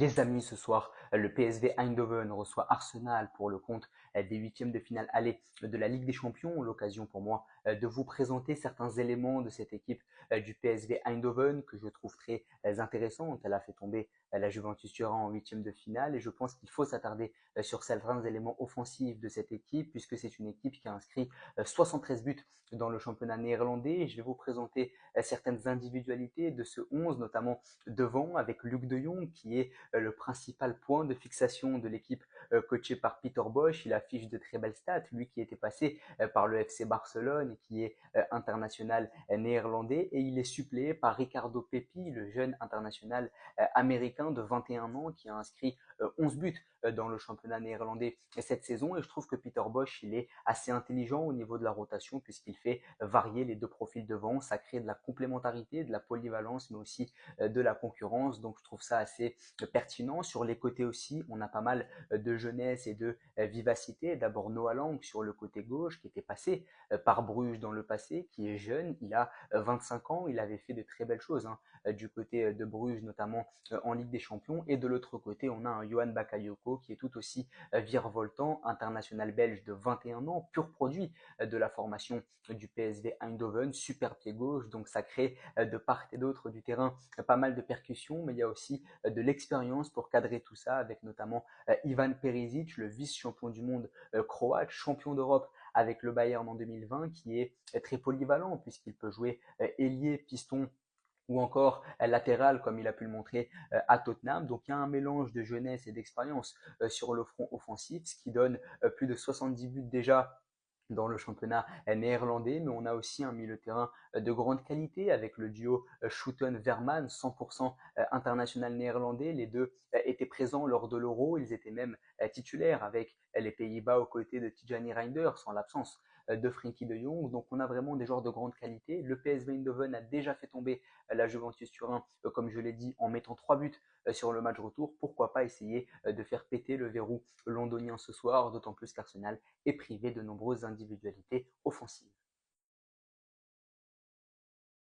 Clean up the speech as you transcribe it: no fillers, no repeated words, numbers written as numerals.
Les amis, ce soir, le PSV Eindhoven reçoit Arsenal pour le compte des huitièmes de finale aller de la Ligue des Champions. L'occasion pour moi de vous présenter certains éléments de cette équipe du PSV Eindhoven que je trouve très intéressante. Elle a fait tomber la Juventus Turin en huitièmes de finale et je pense qu'il faut s'attarder sur certains éléments offensifs de cette équipe puisque c'est une équipe qui a inscrit 73 buts dans le championnat néerlandais. Je vais vous présenter certaines individualités de ce 11, notamment devant avec Luc de Jong qui est le principal point de fixation de l'équipe coachée par Peter Bosz. Il affiche de très belles stats, lui qui était passé par le FC Barcelone et qui est international néerlandais, et il est suppléé par Ricardo Pepi, le jeune international américain de 21 ans qui a inscrit 11 buts dans le championnat néerlandais cette saison. Et je trouve que Peter Bosz, il est assez intelligent au niveau de la rotation puisqu'il fait varier les deux profils devant. Ça crée de la complémentarité, de la polyvalence, mais aussi de la concurrence. Donc je trouve ça assez pertinent. Sur les côtés aussi, on a pas mal de jeunesse et de vivacité. D'abord Noah Lang sur le côté gauche qui était passé par Bruges dans le passé, qui est jeune. Il a 25 ans, il avait fait de très belles choses du côté de Bruges, notamment en Ligue des Champions. Et de l'autre côté, on a un Johan Bakayoko qui est tout aussi virevoltant, international belge de 21 ans, pur produit de la formation du PSV Eindhoven, super pied gauche. Donc ça crée de part et d'autre du terrain pas mal de percussions, mais il y a aussi de l'expérience pour cadrer tout ça, avec notamment Ivan Perisic, le vice-champion du monde croate, champion d'Europe avec le Bayern en 2020, qui est très polyvalent puisqu'il peut jouer ailier, piston ou encore latéral comme il a pu le montrer à Tottenham. Donc il y a un mélange de jeunesse et d'expérience sur le front offensif, ce qui donne plus de 70 buts déjà dans le championnat néerlandais, mais on a aussi un milieu de terrain de grande qualité avec le duo Schouten-Vermaelen, 100% international néerlandais. Les deux étaient présents lors de l'Euro, ils étaient même titulaires avec les Pays-Bas aux côtés de Tijani Reinders en l'absence de Frenkie de Jong. Donc on a vraiment des joueurs de grande qualité. Le PSV Eindhoven a déjà fait tomber la Juventus Turin, comme je l'ai dit, en mettant 3 buts sur le match retour. Pourquoi pas essayer de faire péter le verrou londonien ce soir, d'autant plus qu'Arsenal est privé de nombreuses individualités offensives.